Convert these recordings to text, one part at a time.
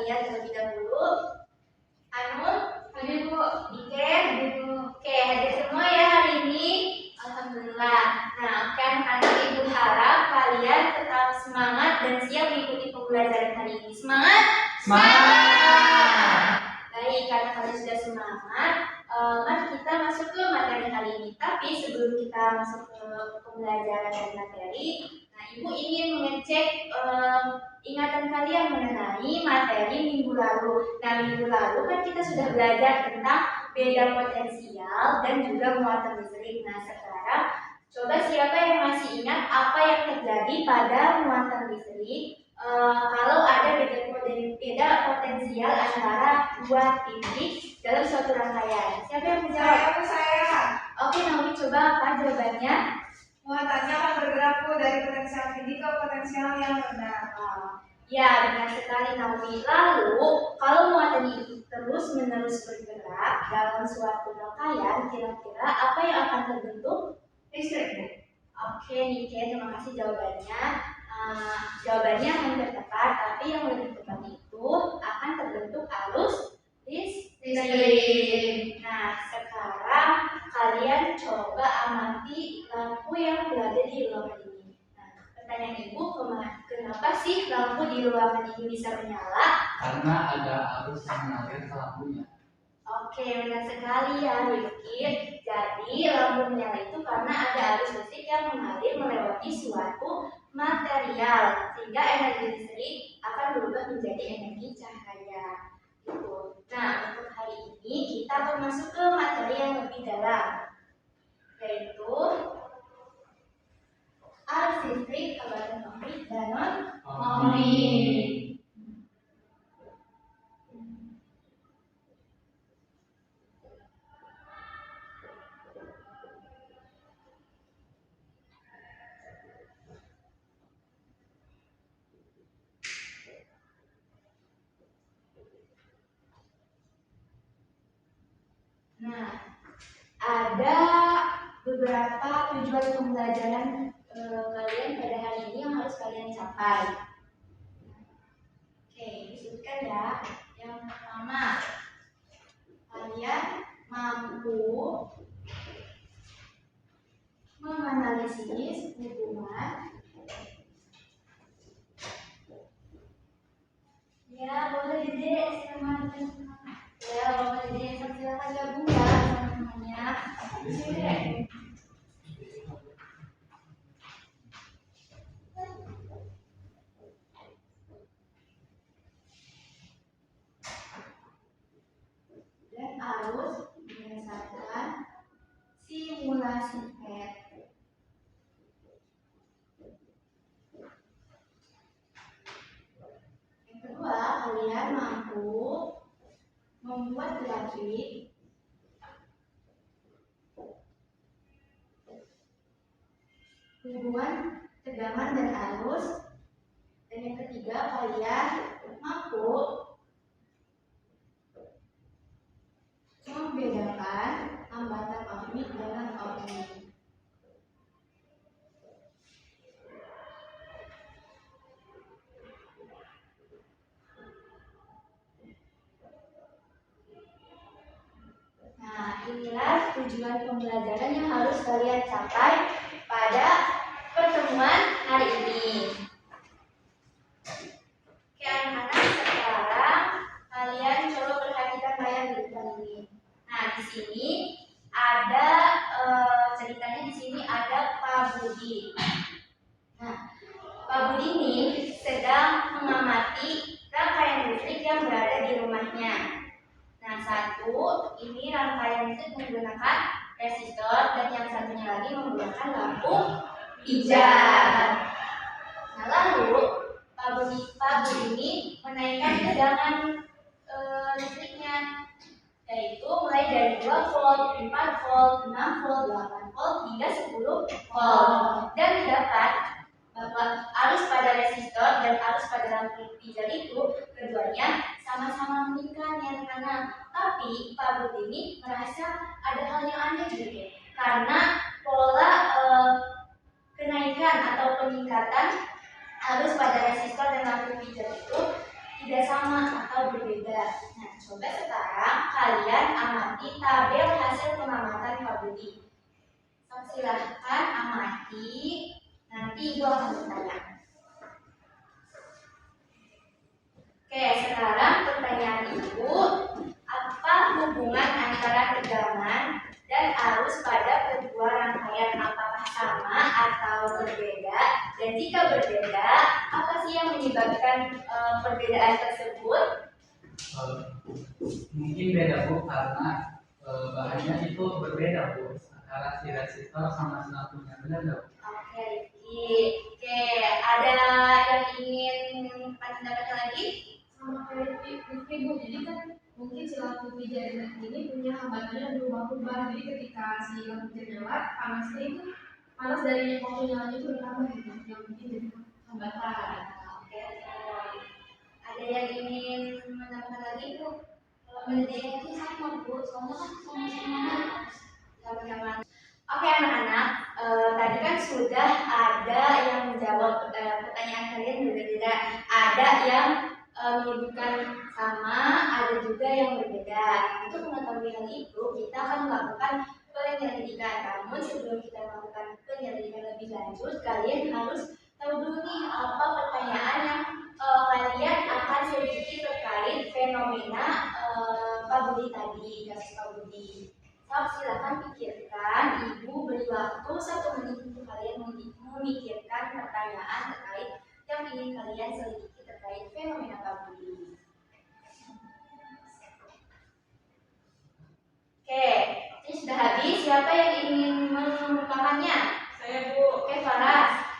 kalian terlebih dahulu. Anun, hadir Bu. Diken, hadir Bu. Oke, hadir semua ya hari ini. Alhamdulillah. Nah, anak-anak Ibu harap kalian tetap semangat dan siap mengikuti pembelajaran hari ini. Semangat? Semangat! Baik, karena kalian sudah semangat, mari kita masuk ke materi hari ini. Tapi sebelum kita masuk ke pembelajaran dan materi, nah Ibu ingin mengecek ingatan kalian mengenai materi minggu lalu. Nah, minggu lalu kan kita sudah belajar tentang beda potensial dan juga muatan listrik. Nah, sekarang coba siapa yang masih ingat apa yang terjadi pada muatan listrik kalau ada beda potensial antara dua titik dalam suatu rangkaian. Siapa yang menjawab? Saya. Oke, Naomi, coba apa jawabannya? Muatannya akan bergerak dari potensial tinggi ke potensial yang rendah. Ya, benar sekali Naomi. Lalu, kalau muatan itu terus-menerus bergerak dalam suatu rangkaian, kira-kira apa yang akan terbentuk? Listrik. Oke, Nike, terima kasih jawabannya. Jawabannya hampir tepat, tapi yang lebih tepat itu akan terbentuk arus listrik. Nah, sekarang kalian coba amati lampu yang berada di ruangan ini. Nah, pertanyaan Ibu, kenapa sih lampu di ruangan ini bisa menyala? Karena ada arus yang mengalir ke lampunya. Oke, benar sekali ya, Rifki. Jadi, lampu menyala itu karena ada arus listrik yang mengalir melewati suatu material, sehingga energi listrik akan berubah menjadi energi cahaya. Gitu. Nah, untuk hari ini kita akan masuk ke materi yang lebih dalam, yaitu arus listrik, kabaran Omri dan non-Omri. Nah, ada beberapa tujuan pembelajaran kalian pada hari ini yang harus kalian capai. Oke, disebutkan ya. Yang pertama, kalian mampu menganalisis hubungan. Ya, boleh Dede, silakan. Ya, boleh Dede, silakan gabung ya teman-temannya. Dan harus berdasarkan simulasi PET. Yang kedua, kalian mampu membuat grafik hubungan tegangan dan arus. Dan yang ketiga, kalian mampu membedakan hambatan ohmik dengan ohmik. Nah, inilah tujuan pembelajaran yang harus kalian capai pada pertemuan hari ini. Oke, anak-anak, sekarang kalian coba perhatikan layar di depan ini. Nah, di sini ada ceritanya, di sini ada Pak Budi. Nah, Pak Budi ini sedang mengamati rangkaian listrik yang berada di rumahnya. Nah, satu ini rangkaian listrik menggunakan resistor dan yang satunya lagi menggunakan lampu hijau. Nah, lalu Pak Budi ini menaikkan tegangan listriknya, yaitu mulai dari 2 volt, 4 volt, 6 volt, 8 volt hingga 10 volt. Dan didapat bahwa arus pada resistor dan arus pada lampu hijau itu keduanya sama-sama meningkat ya anak-anak. Tapi Pak Budi ini merasa ada hal yang aneh gitu, karena pola kenaikan atau peningkatan arus pada resistor dan lampu hijau itu tidak sama atau berbeda. Nah, coba sekarang kalian amati tabel hasil pengamatan Pak Budi. Silahkan amati, nanti Ibu akan bertanya. Oke, sekarang pertanyaan Ibu, apa hubungan antara tegangan dan arus pada kedua rangkaian, apakah sama atau berbeda? Dan jika berbeda, apa sih yang menyebabkan perbedaan tersebut? Mungkin beda Bu karena bahannya itu berbeda Bu antara si resistor sama si lampunya, benar nggak Bu? Oke, Oke, ada yang ingin pendapatnya lagi? Sama kayak Rifki Bu, jadi kan mungkin si lampu pijar ini punya hambatannya berubah-ubah. Jadi ketika si lampu pijar nyala, panasnya itu panas dari waktu nyalanya itu bertambah gitu, yang mungkin jadi hambatan. Oke, ada yang ingin menambahkan lagi Bu? Kalau menurut itu sama Bu, soalnya kan sama-sama sama-sama. Oke anak-anak, tadi kan sudah ada yang menjawab pertanyaan kalian berbeda-beda. Ada yang menyebutkan sama, ada juga yang berbeda. Untuk mengetahui hal itu, kita akan melakukan penyelidikan. Namun sebelum kita melakukan penyelidikan lebih lanjut, kalian harus tahu dulu nih apa pertanyaan yang kalian akan selidiki terkait fenomena Pak Budi tadi, kasus Pak Budi. Silakan pikirkan, Ibu beri waktu 1 menit untuk kalian memikirkan pertanyaan terkait yang ingin kalian selidiki terkait fenomena Pak Budi. Oke, ini sudah habis. Siapa yang ingin mengemukakannya? Saya Bu. Oke, Faras.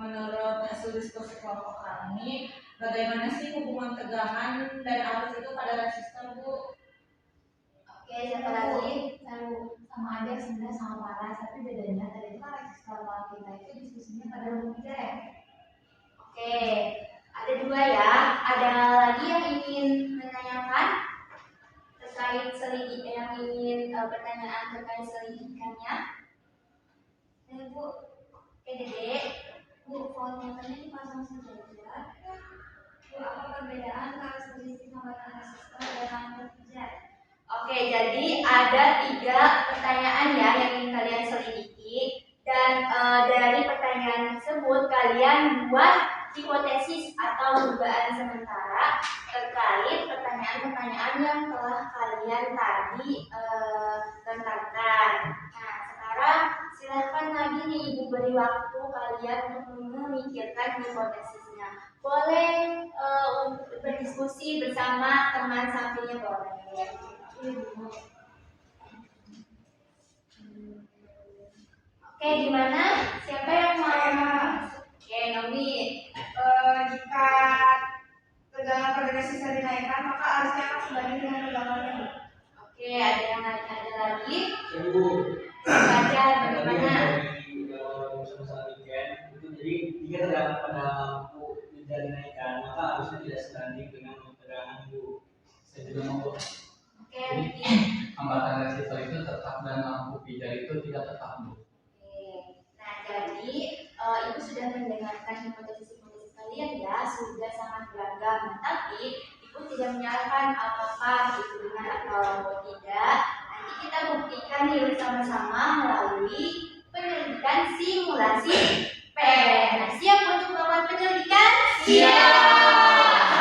Menurut hasil diskusi kelompok kami, bagaimana sih hubungan tegangan dan arus itu pada resistor Bu? Oke, siapa lagi? Sama aja sebenarnya sama paras, tapi bedanya tadi itu kan resistor kita itu diskusinya pada lumida ya. Oke, ada 2 ya. Ada lagi yang ingin menanyakan terkait yang ingin pertanyaan terkait selidikannya? Bu. Oke, Dede. Bu, voltmeternya dipasang sejajar. Bu, apa perbedaan karakteristik hambatan resistor dan lampu pijar? Oke, jadi ada 3 pertanyaan ya yang ingin kalian selidiki, dan dari pertanyaan tersebut kalian buat hipotesis atau dugaan sementara terkait pertanyaan-pertanyaan yang telah kalian tadi tentangkan. Nah, sekarang silahkan lagi nih Ibu beri waktu kalian untuk memikirkan hipotesisnya. Boleh untuk berdiskusi bersama teman sampingnya boleh. Oke, gimana? Siapa yang mau? Oke, Nomi. Jika tegangan pada resistor dinaikkan, maka arusnya akan sebanding dengan tegangannya. Oke, ada lagi? Ibu, Baca tadi bagaimana? dari masalah weekend itu jadi jika terdapat pada lampu tidak dinaikkan maka harusnya tidak sebanding dengan tegangan Bu. Saya juga mau. Oke, Jadi hambatan resistor itu tetap dan lampu pijar itu tidak tetap Bu. Oke. Nah, jadi Ibu sudah mendengarkan hipotesis-hipotesis kalian ya, sudah sangat beragam. Nah, tapi Ibu tidak menyalahkan apakah itu benar atau tidak. Nanti kita buktikan nih bersama-sama melalui penyelidikan simulasi P. Nah, siap untuk melakukan penyelidikan? Siap.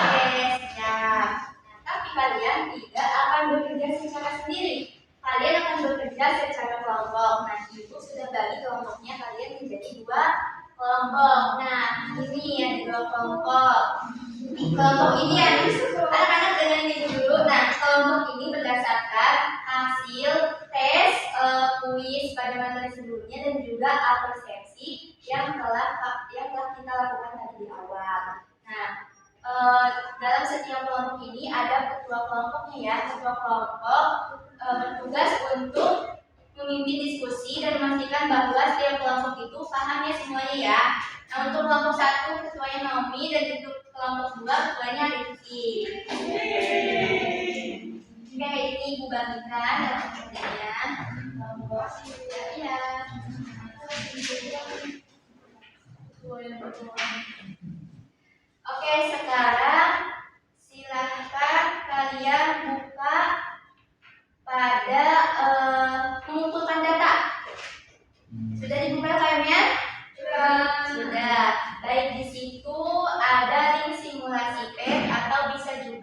Oke, siap. Nah, tapi kalian tidak akan bekerja secara sendiri. Kalian akan bekerja secara kelompok. Nah, Ibu sudah bagi kelompoknya kalian menjadi 2 kelompok. Nah, ini ada 2 kelompok. Kelompok ini anak-anak dengerin ini dulu. Nah, kelompok ini berdasarkan hasil tes kuis pada materi sebelumnya dan juga persepsi yang telah kita lakukan tadi di awal. Nah, dalam setiap kelompok ini ada ketua kelompoknya ya. Ketua kelompok bertugas untuk memimpin diskusi dan memastikan bahwa setiap kelompok itu paham ya semuanya ya. Nah, untuk kelompok 1 ketuanya Naomi dan untuk kelompok 2 ketuanya Rifki. Oke, ini Ibu bagikan dalam kerjanya. Kelompok ya. Oke, sekarang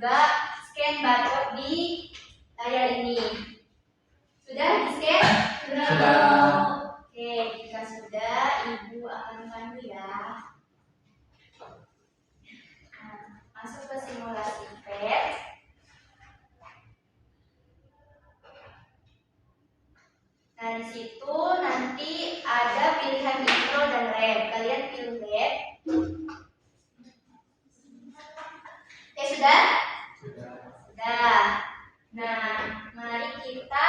juga scan barcode di layar ini. Sudah di-scan? Sudah. Oke, jika sudah, Ibu akan pandu ya. Nah, masuk ke simulasi PET. Nah, di situ nanti ada pilihan intro dan lab. Kalian pilih lab. Oke, sudah? Sudah. Nah, mari kita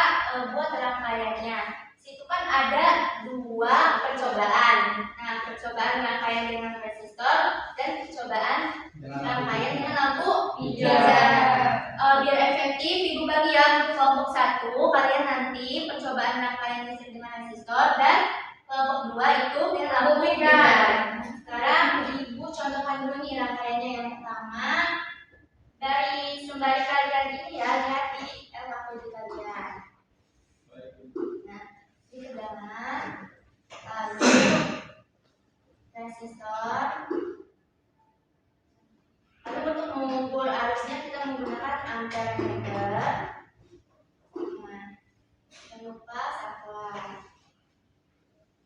buat rangkaiannya. Situ kan ada 2 percobaan. Nah, percobaan rangkaian dengan resistor dan percobaan rangkaian dengan lampu pijar. Biar efektif, Ibu bagi ya untuk kelompok 1 kalian nanti percobaan rangkaian listrik dengan resistor dan kelompok 2 itu dengan lampu pijar. Sekarang Ibu contohkan dulu nih rangkaiannya. Yang pertama dari sembari kalian ini ya, lihat di LKPD kalian. Nah, di tegangan, lalu resistor. Lalu untuk mengukur arusnya kita menggunakan ampere meter. Nah, jangan lupa saklar.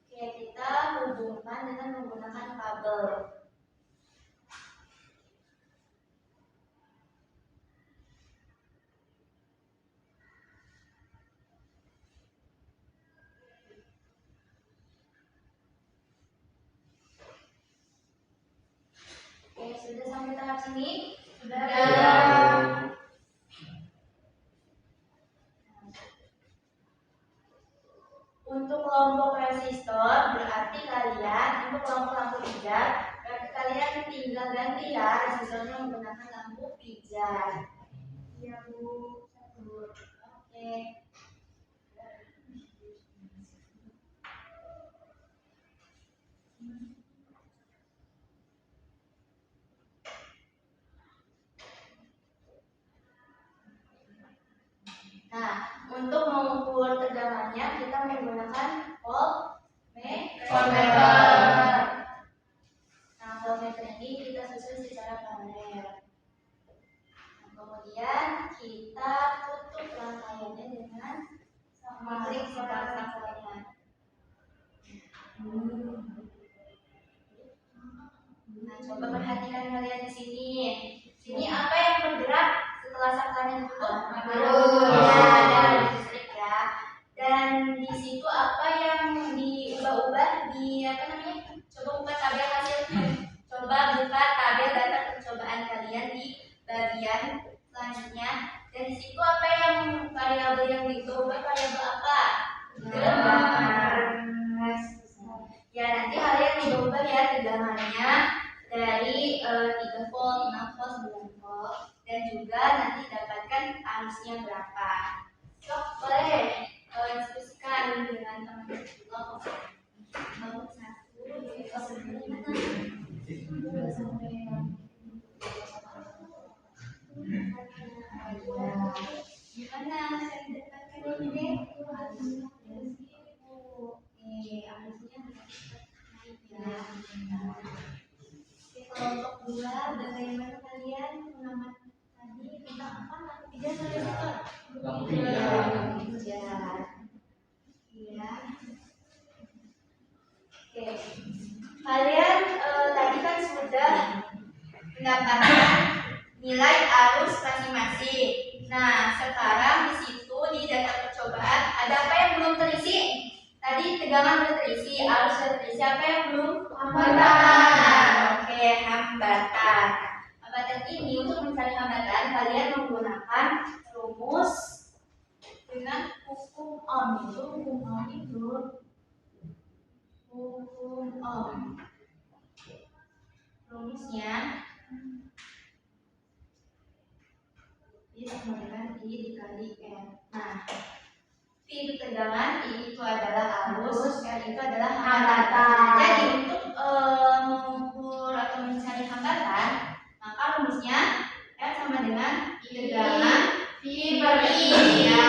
Oke, kita hubungkan dengan menggunakan kabel. Oke, sudah sampai tahap sini? Sudah. Untuk kelompok resistor berarti kalian untuk kelompok lampu pijar berarti kalian tinggal ganti ya resistornya menggunakan lampu pijar. Iya Bu. Oke. Nah, untuk mengukur tegangannya kita menggunakan voltmeter. Nah, voltmeter ini kita susun secara paralel. Nah, kemudian kita tutup rangkaiannya dengan matrik rangkaian. Nah, coba perhatikan kalian di sini. Sini apa yang bergerak setelah saklarnya tutup? Ya, ada listrik ya. Dan di situ apa yang diubah-ubah di apa namanya? Coba buka tabel hasilnya. Coba buka tabel data percobaan kalian di bagian selanjutnya. Dan di situ apa yang variabel yang diubah variabel apa? Tegangan. Ya, nanti kalian diubah ya tegangannya dari 3 volt, 6 volt, 9 volt dan juga nanti dapatkan arusnya berapa. Sok boleh diskusikan dengan teman-teman kelompok 1 di kelas 5. Gimana saya mendapatkan ini deh? Arusnya naik ya. Kelompok 2, bagaimana kalian mengamati tadi tentang apa? Lampu pijar atau resistor? Lampu pijar. Iya. Oke. Kalian tadi kan sudah mendapatkan nilai arus masing-masing. Nah, sekarang di situ di data percobaan ada apa yang belum terisi? Tadi tegangan belum terisi, arus sudah terisi, apa yang belum? Hambatan. Oke, hambatan. Hambatan ini untuk mencari hambatan kalian menggunakan rumus dengan hukum Ohm. Itu hukum Ohm itu hukum Ohm. Rumusnya I sama dengan I dikali N. Nah, V itu tegangan, I itu adalah arus, N itu adalah hambatan. Jadi untuk mengukur atau mencari hambatan, maka rumusnya F sama dengan I tegangan V per I. Ya,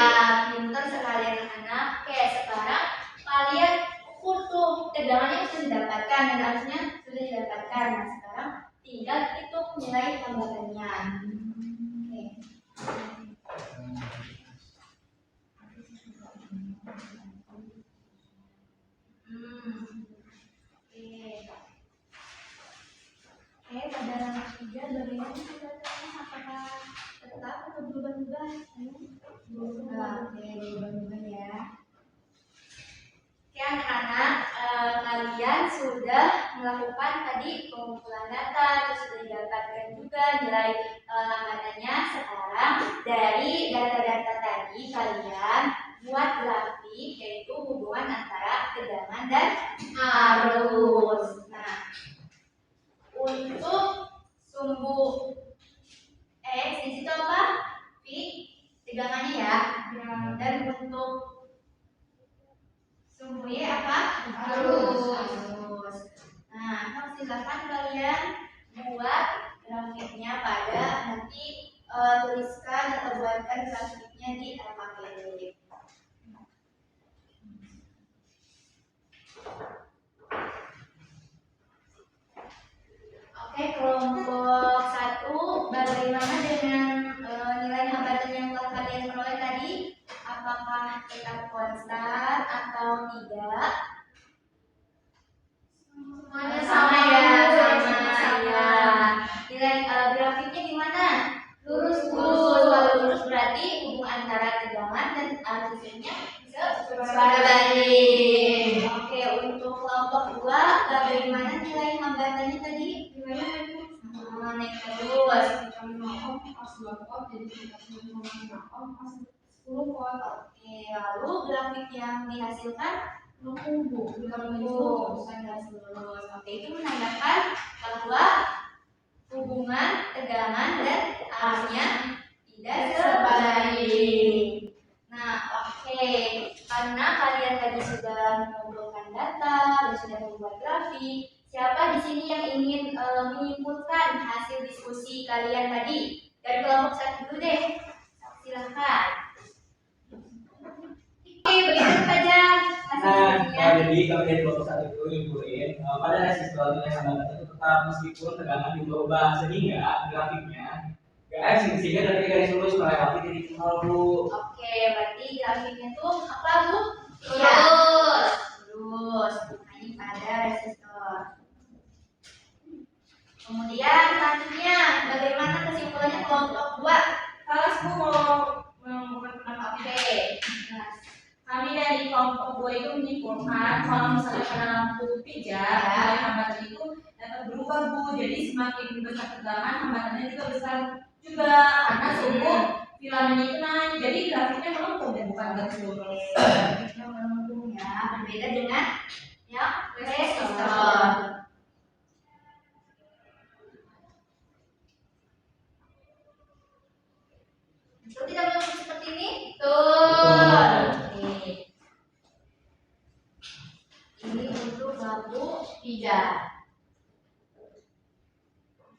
pinter sekali anak-anak. Oke, sekarang kalian ukur tuh tegangannya sudah didapatkan dan arusnya sudah didapatkan. Nah, sekarang tinggal hitung nilai hambatannya. Oke. tetap atau berubah-ubah? Oke, berubah-ubah ya. Oke anak-anak, kalian sudah melakukan tadi pengumpulan data, terus sudah didapatkan juga nilai hambatannya. Sekarang dari data-data tadi kalian buat grafik, yaitu hubungan antara tegangan dan arus. Nah, untuk sumbu X di situ apa? V tegangannya ya. Dan untuk sumbu Y apa? Arus. Nah, silakan kalian buat grafiknya pada nanti tuliskan atau buatkan grafiknya di LKPD. Oke, kelompok 1, bagaimana dengan nilai hambatan yang telah kalian peroleh tadi? Apakah tetap konstan atau tidak? Semuanya Sama ya. Nilai grafiknya gimana? Lurus. Kalau lurus berarti hubungan antara tegangan dan arus listriknya berbanding. Oke, untuk kelompok 2, bagaimana nilai hambatannya tadi? Naik terus. Pas 2 volt jadi sekitar 9,5 ohm pas 10 volt. Oke, lalu grafik yang dihasilkan Lurus. lurus. Oke, itu menandakan bahwa hubungan tegangan dan arusnya tidak sebanding. Nah, oke, karena kalian tadi sudah mengumpulkan data dan sudah membuat grafik, siapa di sini yang ingin menyimpulkan hasil diskusi kalian tadi? Dari kelompok 1 dulu deh. Silahkan. Oke, begitu saja hasil diskusinya. Jadi kalau dari kelompok 1 itu nyimpulin pada resistor nilai hambatan itu tetap meskipun tegangan diubah sehingga grafiknya sehingga dari garis lurus melewati titik 0 Bu. Oke, berarti grafiknya tuh apa Bu? Lurus. Lurus. Nah, ini pada resistor. Kemudian selanjutnya, bagaimana kesimpulannya kelompok 2? Kelas Bu mau mengumpulkan pendapat. Oke. Nah, Kami dari kelompok 2 itu menyimpulkan kalau misalnya pada lampu pijar, nilai hambatan itu dapat berubah Bu. Jadi semakin besar tegangan, hambatannya juga besar juga karena sumbu filamennya itu naik. Jadi grafiknya melengkung dan bukan garis lurus. grafiknya melengkung ya, berbeda dengan yang resistor. Betul tidak melengkung seperti ini? Betul. Oke. Ini untuk lampu pijar.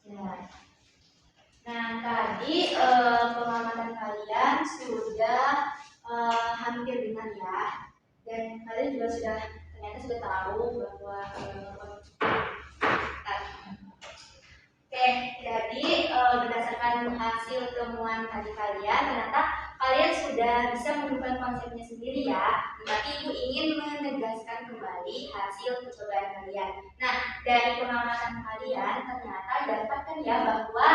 Ya. Nah, tadi pengamatan kalian sudah hampir benar ya, dan kalian juga ternyata sudah tahu bahwa oke, jadi berdasarkan hasil temuan tadi kalian, ternyata kalian sudah bisa menemukan konsepnya sendiri ya. Tapi Ibu ingin menegaskan kembali hasil percobaan kalian. Nah, dari pengamatan kalian ternyata didapatkan ya bahwa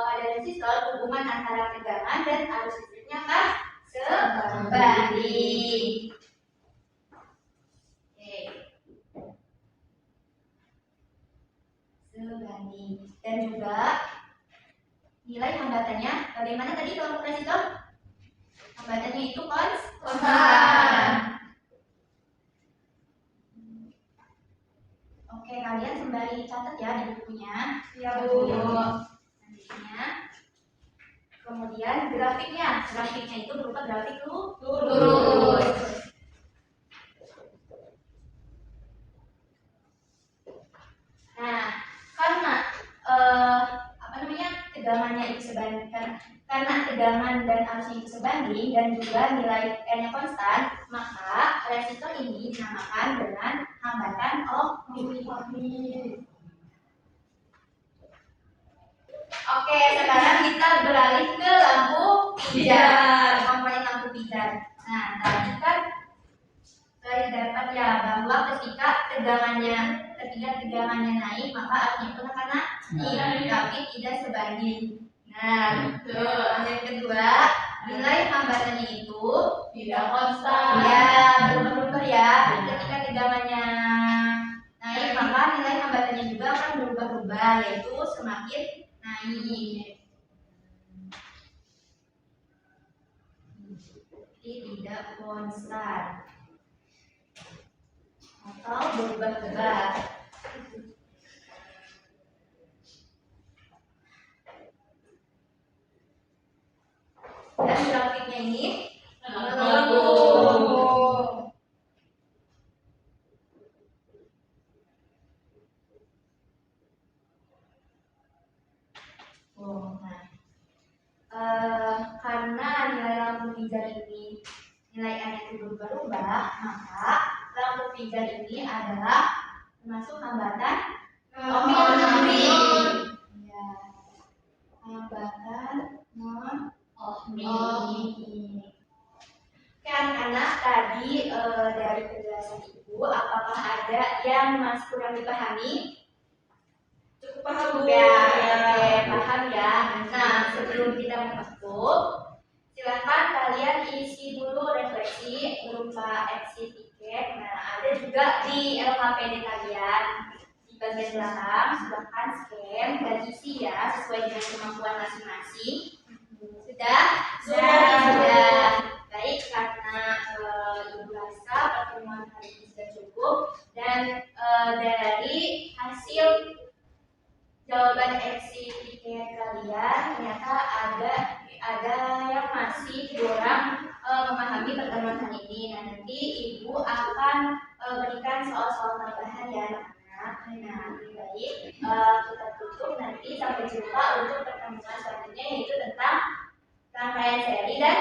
pada resistor hubungan antara tegangan dan arus listriknya apa? Sebanding. Oke. Sebanding. Dan juga nilai hambatannya bagaimana tadi kelompok resistor? Hambatannya itu konstan. Oke, kalian sembari catat ya di bukunya. Ya Bu. Selanjutnya, kemudian grafiknya itu berupa grafik lurus. Nah, karena tegangannya itu sebanding, karena tegangan dan arusnya itu sebanding dan juga nilai R-nya konstan, maka resistor ini dinamakan dengan hambatan ohmik. Oke, sekarang kita beralih ke lampu pijar, komponen lampu pijar. Nah, tadi kan saya dapat ya bahwa ketika tegangannya naik, maka arusnya itu akan naik, tapi tidak sebanding. Nah, yang kedua, nilai hambatannya itu Tidak konstan. ya berubah-ubah ya. Ketika tegangannya naik, maka nilai hambatannya juga akan berubah-ubah, yaitu semakin naik. Jadi tidak konstan atau berubah-ubah. Dan grafiknya ini melengkung. Karena nilai lampu pijar ini nilai N itu berubah-ubah, maka lampu pijar ini adalah termasuk hambatan ohmik. Ya, hambatan non-ohmik. Oke anak-anak, tadi dari penjelasan ibu, apakah ada yang masih kurang dipahami? Cukup paham Bu. Ya, oke, paham ya. Nah, sebelum kita menutup, silakan kalian isi dulu refleksi berupa exit tiket. Nah, ada juga di LKPD kalian di bagian belakang. Silakan scan dan isi ya sesuai dengan kemampuan masing-masing. Sudah? Sudah. Baik, karena Ibu rasa pertemuan hari ini sudah cukup dan dari hasil jawaban exit tiket kalian ternyata ada yang masih kurang memahami pertemuan hari ini. Nah, nanti ibu akan berikan soal-soal tambahan ya anak-anak. Nah, lebih baik kita tutup, nanti sampai jumpa untuk pertemuan selanjutnya, yaitu tentang rangkaian seri dan